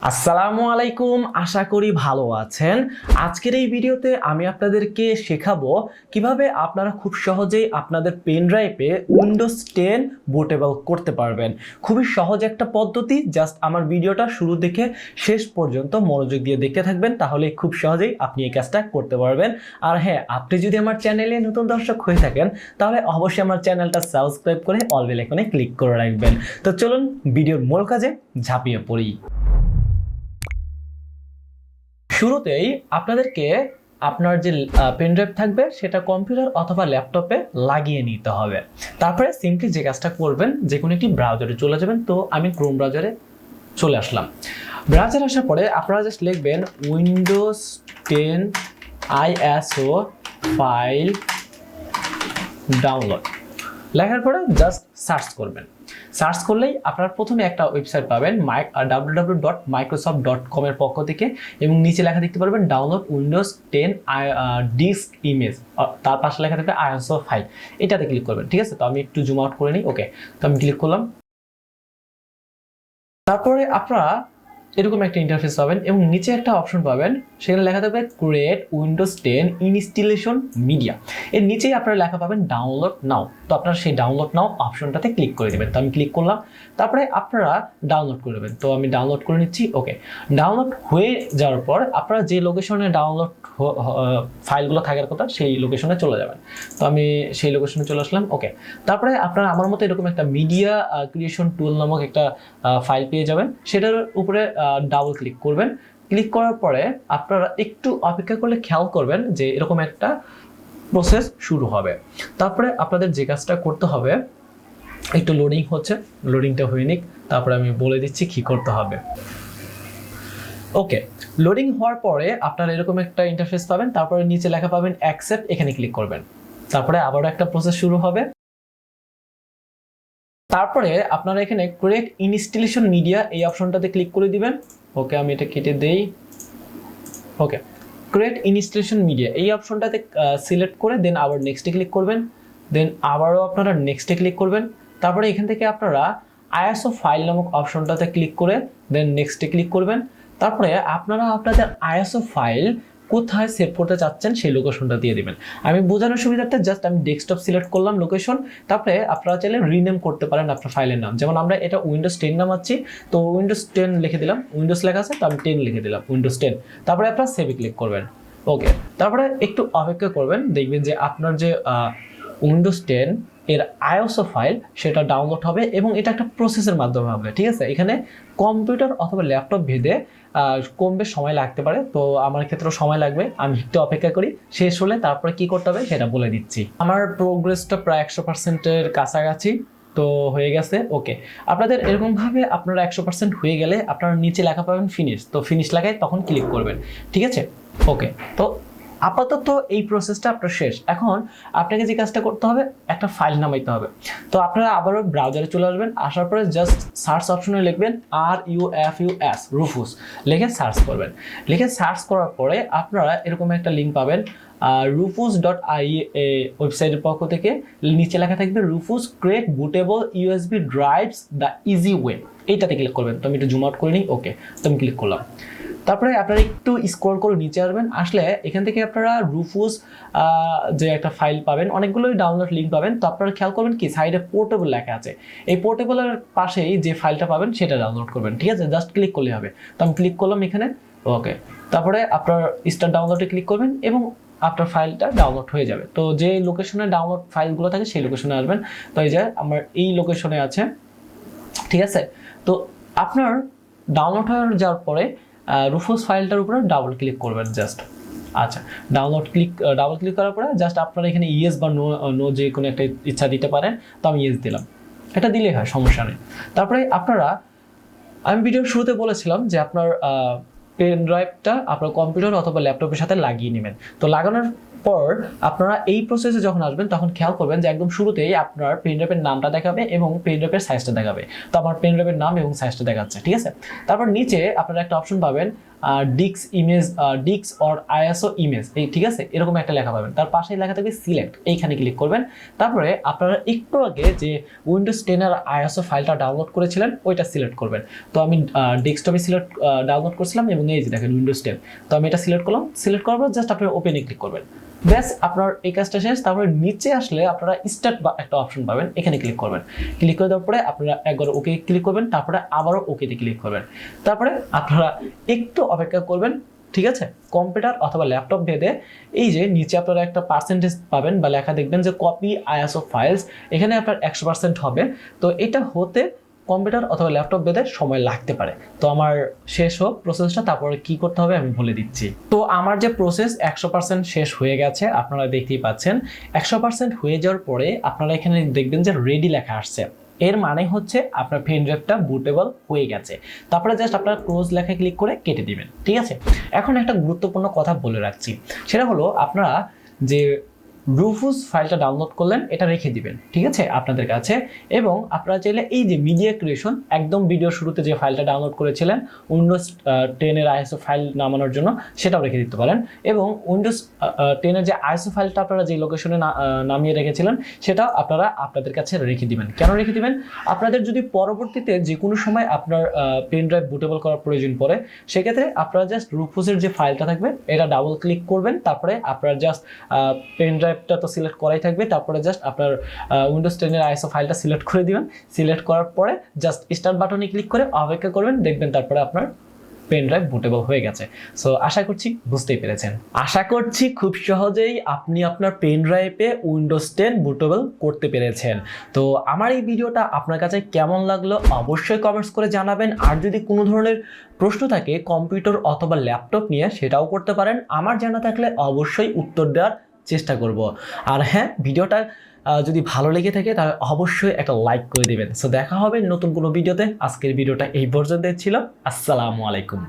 আসসালামু আলাইকুম, আশা করি ভালো আছেন। আজকের এই ভিডিওতে আমি আপনাদেরকে শেখাবো কিভাবে আপনারা খুব সহজেই আপনাদের পেন ড্রাইভে উইন্ডোজ 10 বুটেবল করতে পারবেন। খুবই সহজ একটা পদ্ধতি, জাস্ট আমার ভিডিওটা শুরু থেকে শেষ পর্যন্ত মনোযোগ দিয়ে দেখতে থাকবেন, তাহলে খুব সহজেই আপনি এই কাজটা করতে পারবেন। আর হ্যাঁ, আপনি যদি আমার চ্যানেলে নতুন দর্শক হয়ে থাকেন তাহলে অবশ্যই আমার চ্যানেলটা সাবস্ক্রাইব করে অল বেল আইকনে ক্লিক করে রাখবেন। তো চলুন ভিডিওর মূল কাজে ঝাঁপিয়ে পড়ি। শুরুতেই আপনাদেরকে আপনার যে পেন ড্রাইভ থাকবে সেটা কম্পিউটার অথবা ল্যাপটপে লাগিয়ে নিতে হবে। তারপরে সিম্পলি যে কাজটা করবেন, যে কোনো একটি ব্রাউজারে চলে যাবেন। তো আমি ক্রোম ব্রাউজারে চলে আসলাম। ব্রাউজারে আসার পরে আপনারা জাস্ট লিখবেন উইন্ডোজ 10 ISO ফাইল ডাউনলোড। লেখার পরে জাস্ট সার্চ করবেন। সার্চ করলেই আপনারা প্রথমে একটা ওয়েবসাইট পাবেন www.microsoft.com এর পক্ষ থেকে, এবং নিচে লেখা দেখতে পারবেন ডাউনলোড উইন্ডোজ 10 ডিস্ক ইমেজ, তার পাশে লেখা থাকবে ISO ফাইল। এটাতে ক্লিক করবেন। ঠিক আছে, তো আমি একটু জুম আউট করে নিই। ওকে, তো আমি ক্লিক করলাম। তারপরে আপনারা এরকম একটা ইন্টারফেস পাবেন এবং নিচে একটা অপশন পাবেন, সেখানে লেখা থাকবে ক্রিয়েট উইন্ডোজ 10 ইনস্টলেশন মিডিয়া। এর নিচেই আপনারা লেখা পাবেন ডাউনলোড নাও। তো আপনারা সেই ডাউনলোড নাও অপশনটাতে ক্লিক করে দেবেন। তো আমি ক্লিক করলাম। তারপরে আপনারা ডাউনলোড করে দেবেন। তো আমি ডাউনলোড করে নিচ্ছি। ওকে, ডাউনলোড হয়ে যাওয়ার পর আপনারা যে লোকেশনে ডাউনলোড ফাইলগুলো থাকার কথা সেই লোকেশনে চলে যাবেন। তো আমি সেই লোকেশনে চলে আসলাম। ওকে, তারপরে আপনারা আমার মতো এরকম একটা মিডিয়া ক্রিয়েশন টুল নামক একটা ফাইল পেয়ে যাবেন। সেটার উপরে ডাবল ক্লিক করবেন। ক্লিক করার পরে আপনারা একটু অপেক্ষা করলে খেয়াল করবেন যে এরকম একটা প্রসেস শুরু হবে। তারপরে আপনাদের যে কাজটা করতে হবে, একটু লোডিং হচ্ছে, লোডিংটা হয়ে নিক, তারপরে আমি বলে দিচ্ছি কি করতে হবে। ওকে, লোডিং হওয়ার পরে আপনারা এরকম একটা ইন্টারফেস পাবেন। তারপরে নিচে লেখা পাবেন অ্যাকসেপ্ট, এখানে ক্লিক করবেন। তারপরে আবারও একটা প্রসেস শুরু হবে। তারপরে আপনারা এখানে ক্রিয়েট ইনস্টলেশন মিডিয়া এই অপশনটাতে ক্লিক করে দিবেন। ওকে, আমি এটা কেটে দেই। ওকে, ক্রিয়েট ইনস্টলেশন মিডিয়া এই অপশনটাতে সিলেক্ট করে দেন আবার নেক্সটে ক্লিক করবেন। দেন আবারও আপনারা নেক্সটে ক্লিক করবেন। তারপরে এখান থেকে আপনারা ISO ফাইল নামক অপশনটাতে ক্লিক করে দেন নেক্সটে ক্লিক করবেন। তারপরে আপনারা আপনাদের ISO ফাইল কোথায় সেভ করতে চাচ্ছেন সেই লোকেশনটা দিয়ে দিবেন। আমি বোঝানোর সুবিধার্থে জাস্ট আমি ডেস্কটপ সিলেক্ট করলাম লোকেশন। তারপরে আপনারা চাইলে রিনেম করতে পারেন আপনার ফাইলের নাম। যেমন আমরা এটা উইন্ডোজ 10 নামাচ্ছি, তো উইন্ডোজ 10 লিখে দিলাম। উইন্ডোজ লেখা আছে তো আমি 10 লিখে দিলাম, উইন্ডোজ 10। তারপরে আপনারা সেভে ক্লিক করবেন। ওকে, তারপরে একটু অপেক্ষা করবেন, দেখবেন যে আপনার যে উইন্ডোজ 10 এর ISO ফাইল সেটা ডাউনলোড হবে এবং এটা একটা প্রসেসের মাধ্যমে হবে। ঠিক আছে, এখানে কম্পিউটার অথবা ল্যাপটপ ভেদে কম বেশ সময় লাগতে পারে, তো আমার ক্ষেত্রেও সময় লাগবে। আমি একটু অপেক্ষা করি, শেষ হলে তারপরে কি করতে হবে সেটা বলে দিচ্ছি। আমার প্রোগ্রেসটা প্রায় 100%-এর কাছাকাছি তো হয়ে গেছে। ওকে, আপনাদের এরকমভাবে আপনারা 100% হয়ে গেলে আপনারা নিচে লেখা পাবেন ফিনিশ। তো ফিনিশ লেখায় তখন ক্লিক করবেন। ঠিক আছে, ওকে, তো আপাতত এই প্রসেসটা আপনার শেষ। এখন আপনাকে যে কাজটা করতে হবে, একটা ফাইল নামাইতে হবে। তো আপনারা আবারও ব্রাউজারে চলে আসবেন। আসার পরে জাস্ট সার্চ অপশনে লিখবেন RUFUS রুফুস, লিখে সার্চ করবেন। লিখে সার্চ করার পরে আপনারা এরকম একটা লিঙ্ক পাবেন rufus.ie ওয়েবসাইটের পক্ষ থেকে। নিচে লেখা থাকবে Rufus create bootable USB drives the easy way, এইটাতে ক্লিক করবেন। তো আমি একটু জুম আউট করে নিই। ওকে, তো আমি ক্লিক করলাম। তারপরে আপনারা একটু স্ক্রল করে নিচে আসবেন। আসলে এখান থেকে আপনারা রুফুস যে একটা ফাইল পাবেন, অনেকগুলোই ডাউনলোড লিঙ্ক পাবেন। তো আপনারা খেয়াল করবেন কি সাইডে পোর্টেবল লেখা আছে, এই পোর্টেবলের পাশেই যে ফাইলটা পাবেন সেটা ডাউনলোড করবেন। ঠিক আছে, জাস্ট ক্লিক করলে হবে। তো আমি ক্লিক করলাম এখানে। ওকে, তারপরে আপনার স্টার্ট ডাউনলোডে ক্লিক করবেন এবং আপনার ফাইলটা ডাউনলোড হয়ে যাবে। তো যে লোকেশনে ডাউনলোড ফাইলগুলো থাকে সেই লোকেশনে আসবেন। তো এই যে আমার এই লোকেশনে আছে। ঠিক আছে, তো আপনার ডাউনলোড হয়ে যাওয়ার পরে রুফুস ফাইলটার উপরে ডাবল ক্লিক করবেন জাস্ট। আচ্ছা, ডাবল ক্লিক করার পরে জাস্ট আপনারা এখানে ইয়েস বা নো যে কোনো একটা ইচ্ছা দিতে পারেন। তো আমি ইয়েস দিলাম, এটা দিলেই হয়, সমস্যা নেই। তারপরে আপনারা, আমি ভিডিওর শুরুতে বলেছিলাম যে আপনার পেন ড্রাইভটা আপনার কম্পিউটার অথবা ল্যাপটপের সাথে লাগিয়ে নেবেন। তো লাগানোর পর আপনারা এই প্রসেসে যখন আসবেন তখন খেয়াল করবেন যে একদম শুরুতেই আপনার পেন ড্রাইভের নামটা দেখাবে এবং পেন ড্রাইভের সাইজটা দেখাবে। তো আমার পেন ড্রাইভের নাম এবং সাইজটা দেখাচ্ছে, ঠিক আছে। তারপর নিচে আপনারা একটা অপশন পাবেন ডিক্স ইমেজ, ডিক্স অর আইএসও ইমেজ, এই ঠিক আছে, এরকম একটা লেখা পাবেন। তার পাশেই লেখা থাকবে সিলেক্ট, এইখানে ক্লিক করবেন। তারপরে আপনারা একটু আগে যে উইন্ডোজ 10 এর আইএসও ফাইলটা ডাউনলোড করেছিলেন ওইটা সিলেক্ট করবেন। তো আমি ডেস্কটপে ডাউনলোড করছিলাম এবং এই যে দেখেন উইন্ডোজ 10। তো আমি এটা সিলেক্ট করলাম। সিলেক্ট করার পর জাস্ট আপনারা ওপেনে ক্লিক করবেন, ব্যাস আপনার এই কাজটা শেষ। তারপরে নিচে আসলে আপনারা স্টার্ট বা একটা অপশন পাবেন, এখানে ক্লিক করবেন। ক্লিক করে দেওয়ার পরে আপনারা একবার ওকে ক্লিক করবেন, তারপরে আবারও ওকেতে ক্লিক করবেন। তারপরে আপনারা একটু অপেক্ষা করবেন, ঠিক আছে। কম্পিউটার অথবা ল্যাপটপ ভেদে এই যে নিচে আপনারা একটা পার্সেন্টেজ পাবেন বা লেখা দেখবেন যে কপি আইএসও ফাইলস, এখানে আপনার 100% হবে। তো এটা হতে কম্পিউটার অথবা ল্যাপটপ ভেদে সময় লাগতে পারে। তো আমার শেষ হোক প্রসেসটা, তারপরে কি করতে হবে আমি বলে দিচ্ছি। তো আমার যে প্রসেস 100% শেষ হয়ে গেছে, আপনারা দেখতেই পাচ্ছেন। 100% হয়ে যাওয়ার পরে আপনারা এখানে দেখবেন যে রেডি লেখা আসছে, এর মানে হচ্ছে আপনার পেন ড্রাইভটা বুটেবল হয়ে গেছে। তারপরে জাস্ট আপনারা ক্লোজ লেখায় ক্লিক করে কেটে দিবেন, ঠিক আছে। এখন একটা গুরুত্বপূর্ণ কথা বলে রাখছি, সেটা হলো আপনারা যে রুফুস ফাইলটা ডাউনলোড করলেন এটা রেখে দিবেন, ঠিক আছে, আপনাদের কাছে। এবং আপনারা চাইলে এই যে মিডিয়া ক্রিয়েশন একদম ভিডিও শুরুতে যে ফাইলটা ডাউনলোড করেছিলেন উইন্ডোজ 10 এর আইএসও ফাইল নামানোর জন্য, সেটাও রেখে দিতে পারেন। এবং উইন্ডোজ 10 এর যে আইএসও ফাইলটা আপনারা যে লোকেশনে নামিয়ে রেখেছিলেন সেটাও আপনারা আপনাদের কাছে রেখে দিবেন। কেন রেখে দিবেন? আপনাদের যদি পরবর্তীতে যে কোনো সময় আপনার পেন ড্রাইভ বুটেবল করার প্রয়োজন পড়ে, সেক্ষেত্রে আপনারা জাস্ট রুফুসের যে ফাইলটা থাকবে এটা ডাবল ক্লিক করবেন। তারপরে আপনারা জাস্ট পেন ড্রাইভটা তো সিলেক্ট করাই থাকবে, তারপরে জাস্ট আপনার উইন্ডোজ 10 এর আইএসও ফাইলটা সিলেক্ট করে দিবেন। সিলেক্ট করার পরে জাস্ট স্টার্ট বাটনে ক্লিক করে অপেক্ষা করবেন, দেখবেন তারপরে আপনার পেন ড্রাইভ বুটেবল হয়ে গেছে। সো আশা করছি বুঝতেই পেরেছেন। আশা করছি খুব সহজেই আপনি আপনার পেন ড্রাইভে উইন্ডোজ 10 বুটেবল করতে পেরেছেন। তো আমার এই ভিডিওটা আপনার কাছে কেমন লাগলো অবশ্যই কমেন্টস করে জানাবেন। আর যদি কোনো ধরনের প্রশ্ন থাকে কম্পিউটার অথবা ল্যাপটপ নিয়ে, সেটাও করতে পারেন। আমার জানা থাকলে অবশ্যই উত্তর দেওয়ার চেষ্টা করব। আর হ্যাঁ, ভিডিওটা যদি ভালো লেগে থাকে তাহলে অবশ্যই একটা লাইক করে দিবেন। সো দেখা হবে নতুন কোনো ভিডিওতে। আজকের ভিডিওটা এই পর্যন্ত ছিল। আসসালামু আলাইকুম।